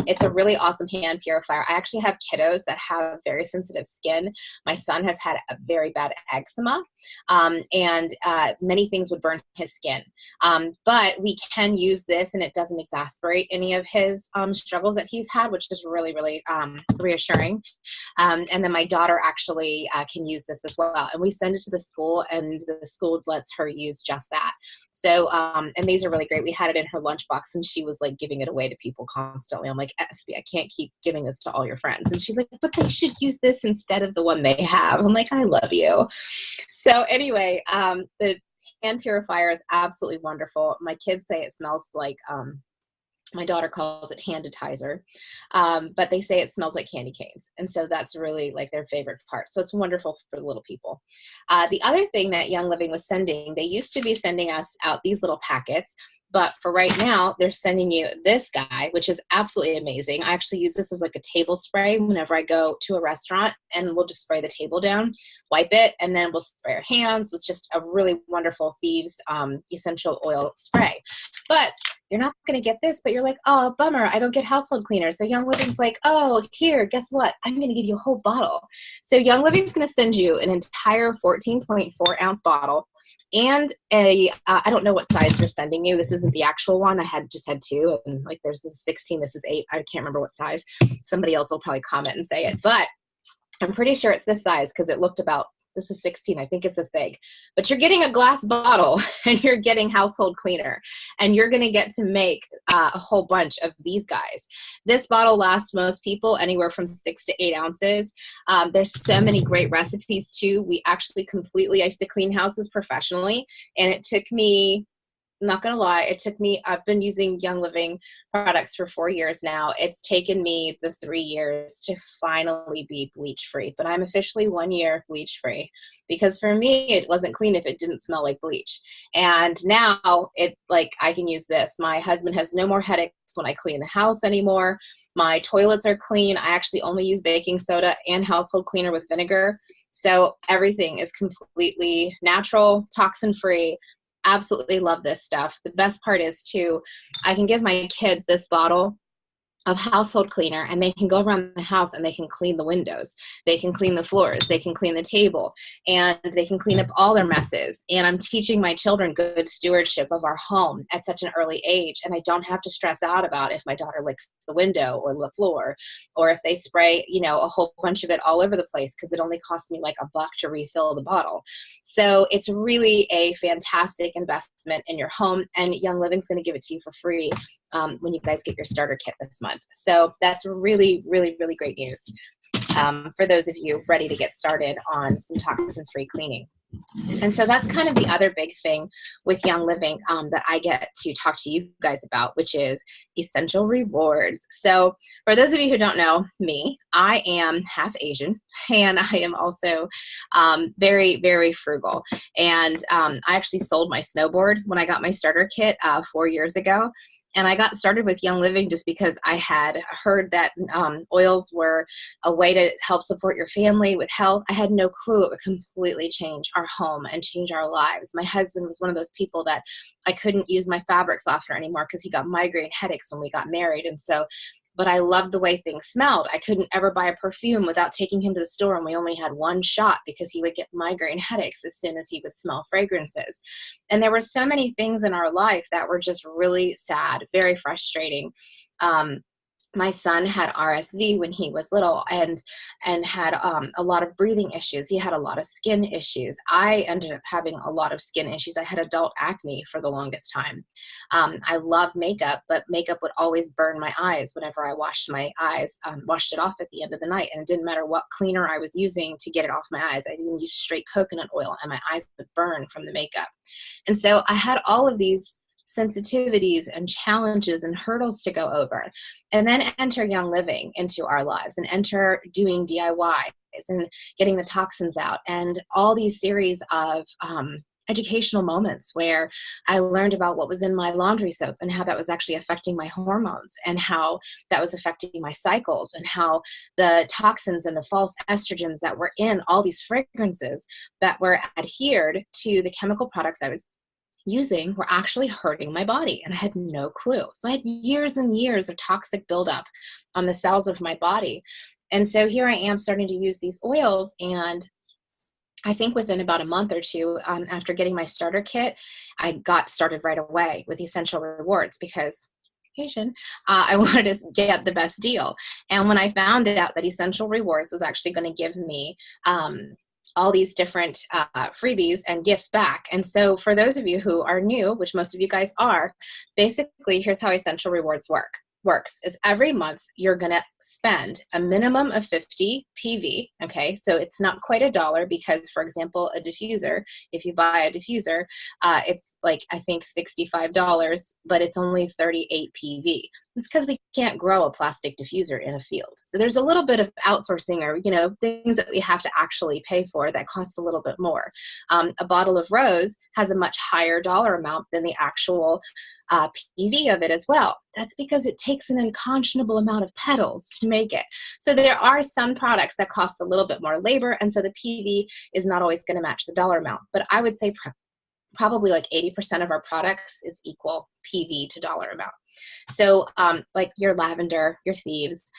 It's a really awesome hand purifier. I actually have kiddos that have very sensitive skin. My son has had a very bad eczema, and many things would burn his skin. But we can use this, and it doesn't exacerbate any of his struggles that he's had, which is really, really reassuring. And then my daughter actually can use this as well. And we send it to the school, and the school lets her use just that. So, and these are really great. We had it in her lunchbox, and she was like giving it away to people constantly. I'm like, Espy, I can't keep giving this to all your friends. And she's like, but they should use this instead of the one they have. I'm like, I love you. So anyway, the hand purifier is absolutely wonderful. My kids say it smells like My daughter calls it handitizer, but they say it smells like candy canes. And so that's really like their favorite part. So it's wonderful for little people. The other thing that Young Living was sending, they used to be sending us out these little packets, but for right now, they're sending you this guy, which is absolutely amazing. I actually use this as like a table spray whenever I go to a restaurant, and we'll just spray the table down, wipe it, and then we'll spray our hands. It's just a really wonderful Thieves essential oil spray. But you're not going to get this, but you're like, oh, bummer, I don't get household cleaner. So Young Living's like, oh, here, guess what? I'm going to give you a whole bottle. So Young Living's going to send you an entire 14.4 ounce bottle and I don't know what size they're sending you. This isn't the actual one. I just had two, and like there's this 16, this is 8. I can't remember what size. Somebody else will probably comment and say it, but I'm pretty sure it's this size because it looked about, this is 16. I think it's this big. But you're getting a glass bottle and you're getting household cleaner. And you're going to get to make a whole bunch of these guys. This bottle lasts most people anywhere from 6 to 8 ounces. There's so many great recipes too. We actually I used to clean houses professionally. And it took me, I'm not going to lie, I've been using Young Living products for 4 years now. It's taken me the 3 years to finally be bleach free, but I'm officially 1 year bleach free because for me, it wasn't clean if it didn't smell like bleach. And now I can use this. My husband has no more headaches when I clean the house anymore. My toilets are clean. I actually only use baking soda and household cleaner with vinegar. So everything is completely natural, toxin free. Absolutely love this stuff. The best part is too, I can give my kids this bottle of household cleaner and they can go around the house and they can clean the windows. They can clean the floors. They can clean the table and they can clean up all their messes. And I'm teaching my children good stewardship of our home at such an early age. And I don't have to stress out about if my daughter licks the window or the floor, or if they spray, a whole bunch of it all over the place because it only costs me like $1 to refill the bottle. So it's really a fantastic investment in your home, and Young Living's going to give it to you for free when you guys get your starter kit this month. So that's really, really, really great news for those of you ready to get started on some toxin-free cleaning. And so that's kind of the other big thing with Young Living that I get to talk to you guys about, which is essential rewards. So for those of you who don't know me, I am half Asian, and I am also very, very frugal. And I actually sold my snowboard when I got my starter kit 4 years ago. And I got started with Young Living just because I had heard that oils were a way to help support your family with health. I had no clue it would completely change our home and change our lives. My husband was one of those people that I couldn't use my fabric softener anymore because he got migraine headaches when we got married. And so, but I loved the way things smelled. I couldn't ever buy a perfume without taking him to the store, and we only had one shot because he would get migraine headaches as soon as he would smell fragrances. And there were so many things in our life that were just really sad, very frustrating. My son had RSV when he was little and had a lot of breathing issues. He had a lot of skin issues. I ended up having a lot of skin issues. I had adult acne for the longest time. I love makeup, but makeup would always burn my eyes whenever I washed my eyes, washed it off at the end of the night. And it didn't matter what cleaner I was using to get it off my eyes. I didn't use straight coconut oil and my eyes would burn from the makeup. And so I had all of these sensitivities and challenges and hurdles to go over, and then enter Young Living into our lives and enter doing DIYs and getting the toxins out and all these series of educational moments where I learned about what was in my laundry soap and how that was actually affecting my hormones and how that was affecting my cycles and how the toxins and the false estrogens that were in all these fragrances that were adhered to the chemical products I was using were actually hurting my body, and I had no clue. So I had years and years of toxic buildup on the cells of my body. And so here I am starting to use these oils, and I think within about a month or two after getting my starter kit, I got started right away with Essential Rewards because Asian, I wanted to get the best deal. And when I found out that Essential Rewards was actually going to give me all these different freebies and gifts back. And so for those of you who are new, which most of you guys are, basically here's how Essential Rewards works is every month you're going to spend a minimum of 50 PV. Okay. So it's not quite $1 because, for example, a diffuser, if you buy a diffuser, it's like, I think $65, but it's only 38 PV. It's because we can't grow a plastic diffuser in a field. So there's a little bit of outsourcing or, things that we have to actually pay for that costs a little bit more. A bottle of rose has a much higher dollar amount than the actual PV of it as well. That's because it takes an unconscionable amount of petals to make it. So there are some products that cost a little bit more labor, and so the PV is not always going to match the dollar amount. But I would say probably like 80% of our products is equal PV to dollar amount. So like your lavender, your thieves,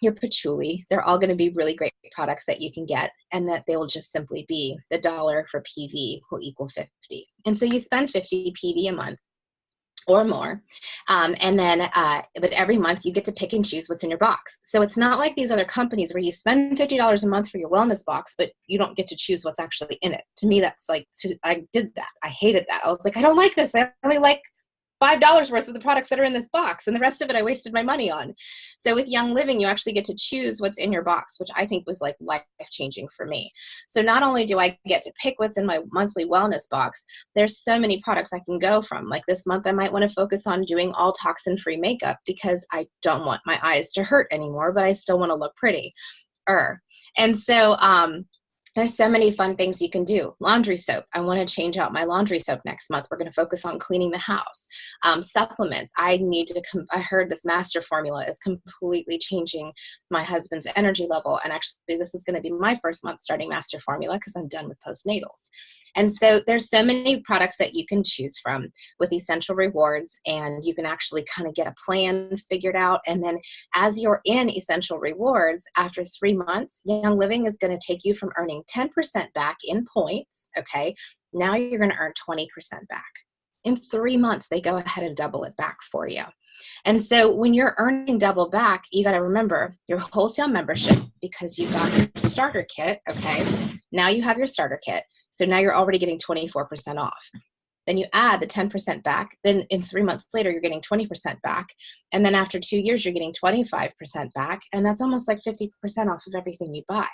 your patchouli, they're all going to be really great products that you can get, and that they will just simply be the dollar for PV will equal 50. And so you spend 50 PV a month or more. But every month you get to pick and choose what's in your box. So it's not like these other companies where you spend $50 a month for your wellness box, but you don't get to choose what's actually in it. To me, that's like, I did that. I hated that. I was like, I don't like this. I only like $5 worth of the products that are in this box, and the rest of it I wasted my money on. So with Young Living, you actually get to choose what's in your box, which I think was like life-changing for me. So not only do I get to pick what's in my monthly wellness box, there's so many products I can go from. Like this month, I might want to focus on doing all toxin-free makeup because I don't want my eyes to hurt anymore, but I still want to look pretty. And so there's so many fun things you can do. Laundry soap. I want to change out my laundry soap next month. We're going to focus on cleaning the house. Supplements. I heard this master formula is completely changing my husband's energy level. And actually, this is going to be my first month starting master formula because I'm done with postnatals. And so there's so many products that you can choose from with Essential Rewards, and you can actually kind of get a plan figured out. And then as you're in Essential Rewards, after 3 months, Young Living is going to take you from earning 10% back in points, okay? Now you're going to earn 20% back. In 3 months, they go ahead and double it back for you. And so when you're earning double back, you got to remember your wholesale membership, because you got your starter kit, okay? Now you have your starter kit. So now you're already getting 24% off. Then you add the 10% back. Then in 3 months later, you're getting 20% back. And then after 2 years, you're getting 25% back. And that's almost like 50% off of everything you buy.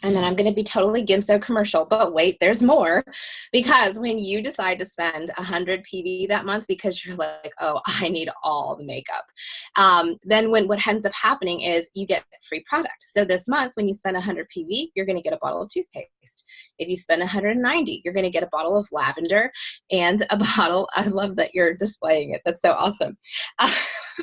And then I'm going to be totally Ginso commercial, but wait, there's more. Because when you decide to spend 100 PV that month because you're like, oh, I need all the makeup, then what ends up happening is you get free product. So this month, when you spend 100 PV, you're going to get a bottle of toothpaste. If you spend 190, you're going to get a bottle of lavender and a bottle. I love that you're displaying it. That's so awesome.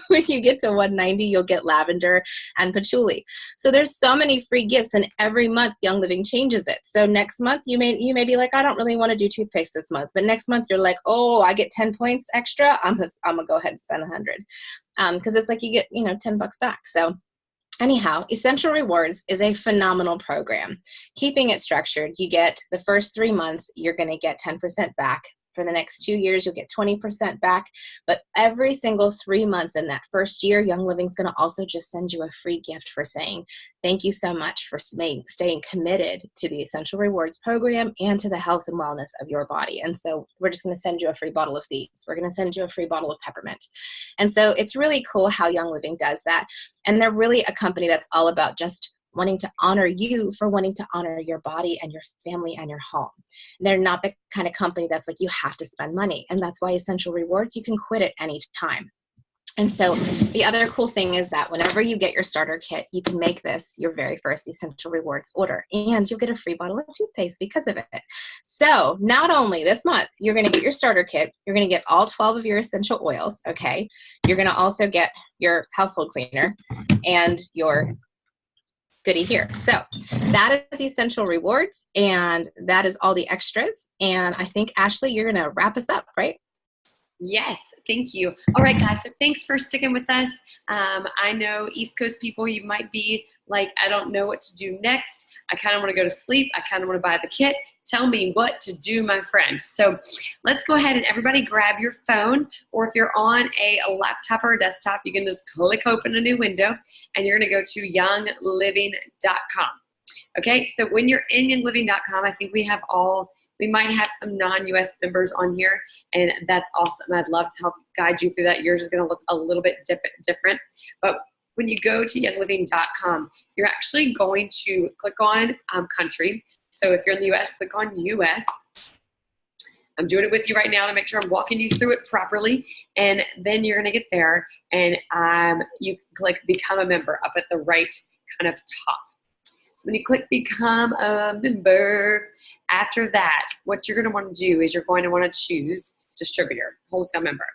When you get to 190, you'll get lavender and patchouli. So there's so many free gifts, and every month Young Living changes it. So next month you may be like, I don't really want to do toothpaste this month, but next month you're like, oh, I get 10 points extra. I'm gonna go ahead and spend 100, because it's like you get $10 back. So anyhow, Essential Rewards is a phenomenal program. Keeping it structured, you get the first 3 months, you're going to get 10% back. For the next 2 years, you'll get 20% back. But every single 3 months in that first year, Young Living's going to also just send you a free gift for saying, thank you so much for staying committed to the Essential Rewards program and to the health and wellness of your body. And so we're just going to send you a free bottle of these. We're going to send you a free bottle of peppermint. And so it's really cool how Young Living does that. And they're really a company that's all about just wanting to honor you for wanting to honor your body and your family and your home. They're not the kind of company that's like, you have to spend money. And that's why Essential Rewards, you can quit at any time. And so the other cool thing is that whenever you get your starter kit, you can make this your very first Essential Rewards order, and you'll get a free bottle of toothpaste because of it. So not only this month, you're going to get your starter kit, you're going to get all 12 of your essential oils, okay? You're going to also get your household cleaner and your goodie here. So that is Essential Rewards, and that is all the extras. And I think, Ashley, you're going to wrap us up, right? Yes, thank you. All right, guys, so thanks for sticking with us. I know East Coast people, you might be like, I don't know what to do next. I kind of want to go to sleep. I kind of want to buy the kit. Tell me what to do, my friend. So let's go ahead and everybody grab your phone, or if you're on a laptop or a desktop, you can just click open a new window, and you're going to go to youngliving.com. Okay, so when you're in youngliving.com, I think we might have some non-US members on here, and that's awesome. I'd love to help guide you through that. Yours is going to look a little bit different, but when you go to youngliving.com, you're actually going to click on country. So if you're in the US, click on US. I'm doing it with you right now to make sure I'm walking you through it properly. And then you're going to get there and you click become a member up at the right kind of top. So when you click become a member, after that, what you're going to want to do is you're going to want to choose distributor, wholesale member.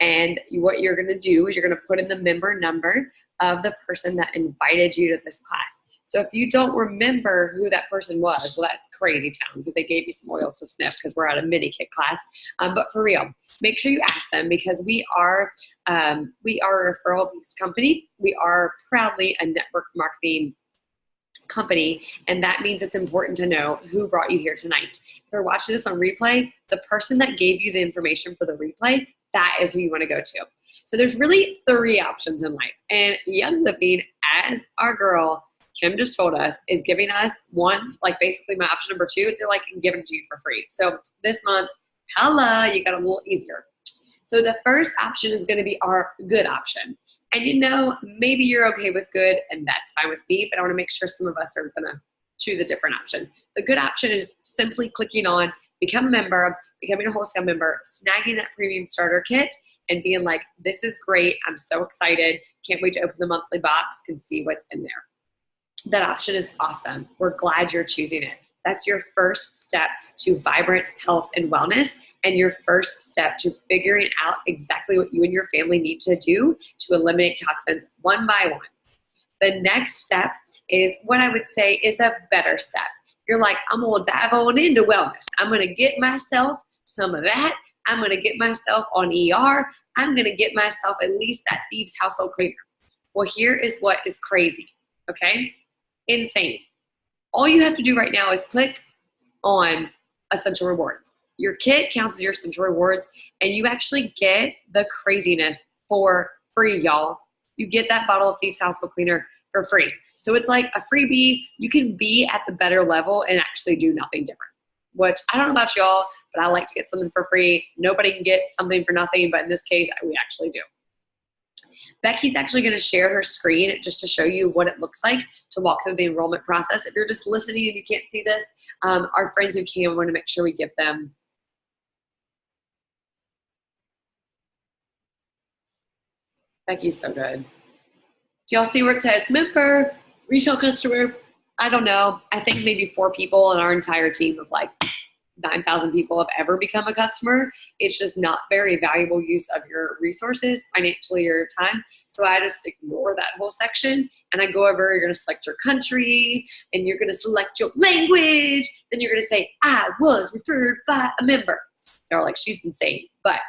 And what you're going to do is you're going to put in the member number of the person that invited you to this class. So if you don't remember who that person was, well, that's crazy town because they gave you some oils to sniff because we're at a mini kit class. But for real, make sure you ask them because we are a referral-based company. We are proudly a network marketing company, and that means it's important to know who brought you here tonight. If you're watching this on replay, the person that gave you the information for the replay, that is who you want to go to. So there's really 3 options in life, and Young Living, as our girl Kim just told us, is giving us one, like basically my option number 2, they're like giving it to you for free. So this month, holla, you got a little easier. So the first option is going to be our good option. And you know, maybe you're okay with good, and that's fine with me, but I want to make sure some of us are going to choose a different option. The good option is simply clicking on become a member, becoming a wholesale member, snagging that premium starter kit, and being like, this is great. I'm so excited. Can't wait to open the monthly box and see what's in there. That option is awesome. We're glad you're choosing it. That's your first step to vibrant health and wellness, and your first step to figuring out exactly what you and your family need to do to eliminate toxins one by one. The next step is what I would say is a better step. You're like, I'm going to dive on into wellness. I'm going to get myself some of that. I'm going to get myself on ER. I'm going to get myself at least that Thieves household cleaner. Well, here is what is crazy, okay? Insane. All you have to do right now is click on Essential Rewards. Your kit counts as your Essential Rewards, and you actually get the craziness for free, y'all. You get that bottle of Thieves household cleaner for free. So it's like a freebie. You can be at the better level and actually do nothing different, which I don't know about y'all, but I like to get something for free. Nobody can get something for nothing, but in this case, we actually do. Becky's actually going to share her screen just to show you what it looks like to walk through the enrollment process. If you're just listening and you can't see this, our friends who can, we want to make sure we give them Becky's so good. Do y'all see where it says member, retail customer? I don't know. I think maybe 4 people in our entire team of like 9,000 people have ever become a customer. It's just not very valuable use of your resources, financially or your time. So I just ignore that whole section and I go over, you're going to select your country and you're going to select your language. Then you're going to say, I was referred by a member. They're like, she's insane. But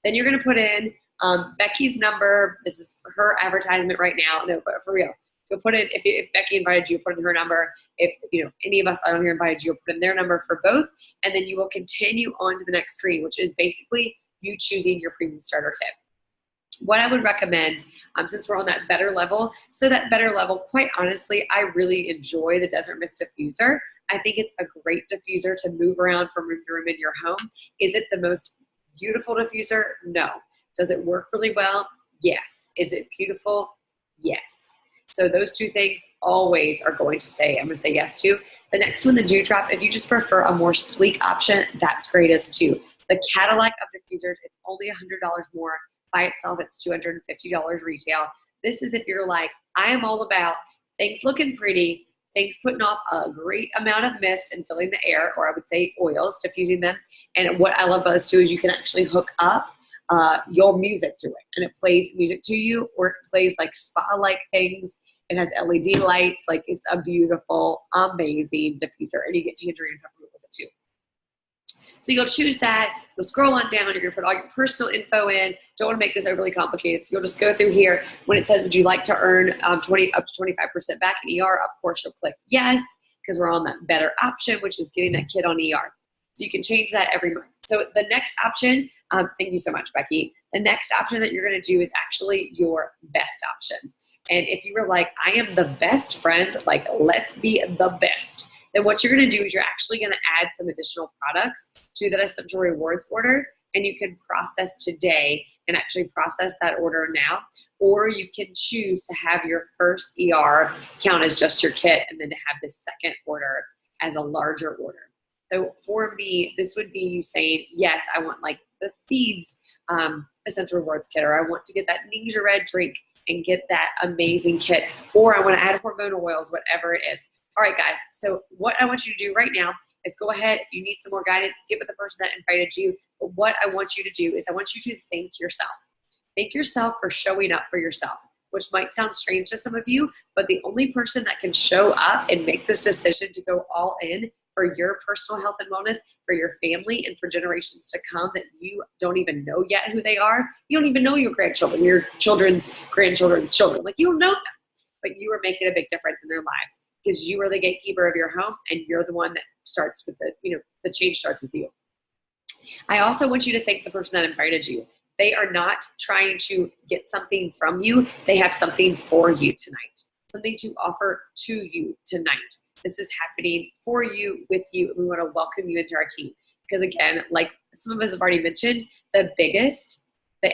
then you're going to put in Becky's number. This is her advertisement right now. No, but for real. You'll put in, if Becky invited you, put in her number. If any of us on here invited you, you'll put in their number for both. And then you will continue on to the next screen, which is basically you choosing your premium starter kit. What I would recommend, since we're on that better level, so that better level, quite honestly, I really enjoy the Desert Mist Diffuser. I think it's a great diffuser to move around from room to room in your home. Is it the most beautiful diffuser? No. Does it work really well? Yes. Is it beautiful? Yes. So those 2 things always are going to say, I'm going to say yes to. The next one, the Dewdrop, if you just prefer a more sleek option, that's great as too. The Cadillac of diffusers, it's only $100 more. By itself, it's $250 retail. This is if you're like, I am all about things looking pretty, things putting off a great amount of mist and filling the air, or I would say oils, diffusing them. And what I love about this too is you can actually hook up your music to it, and it plays music to you, or it plays like spa-like things. It has LED lights. Like, it's a beautiful, amazing diffuser, and you get tangerine peppermint with it too. So you'll choose that. You'll scroll on down. You're going to put all your personal info in. Don't want to make this overly complicated. So you'll just go through here. When it says, would you like to earn up to 25% back in ER? Of course, you'll click yes, because we're on that better option, which is getting that kid on ER. So you can change that every month. So the next option, thank you so much, Becky. The next option that you're going to do is actually your best option. And if you were like, I am the best friend, like, let's be the best, then what you're going to do is you're actually going to add some additional products to that Essential Rewards order, and you can process today and actually process that order now, or you can choose to have your first ER count as just your kit and then to have the second order as a larger order. So for me, this would be you saying, yes, I want like the Thieves Essential Rewards kit, or I want to get that Ninja Red drink and get that amazing kit, or I want to add hormonal oils, whatever it is. All right, guys. So what I want you to do right now is go ahead. If you need some more guidance, get with the person that invited you. But what I want you to do is I want you to thank yourself. Thank yourself for showing up for yourself, which might sound strange to some of you, but the only person that can show up and make this decision to go all in for your personal health and wellness, for your family, and for generations to come that you don't even know yet who they are. You don't even know your grandchildren, your children's grandchildren's children. Like, you don't know them, but you are making a big difference in their lives because you are the gatekeeper of your home, and you're the one that starts with the change starts with you. I also want you to thank the person that invited you. They are not trying to get something from you. They have something for you tonight, something to offer to you tonight. This is happening for you, with you, and we want to welcome you into our team. Because again, like some of us have already mentioned, the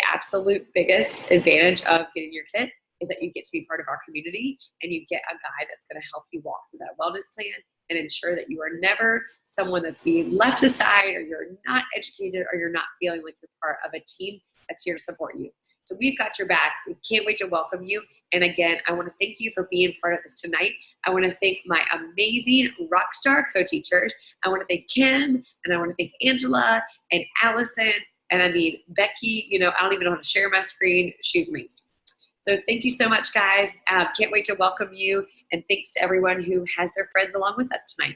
absolute biggest advantage of getting your kit is that you get to be part of our community, and you get a guide that's going to help you walk through that wellness plan and ensure that you are never someone that's being left aside, or you're not educated, or you're not feeling like you're part of a team that's here to support you. So we've got your back. We can't wait to welcome you. And again, I want to thank you for being part of this tonight. I want to thank my amazing rockstar co-teachers. I want to thank Kim, and I want to thank Angela and Allison. And I mean, Becky, I don't even know how to share my screen. She's amazing. So thank you so much, guys. Can't wait to welcome you. And thanks to everyone who has their friends along with us tonight.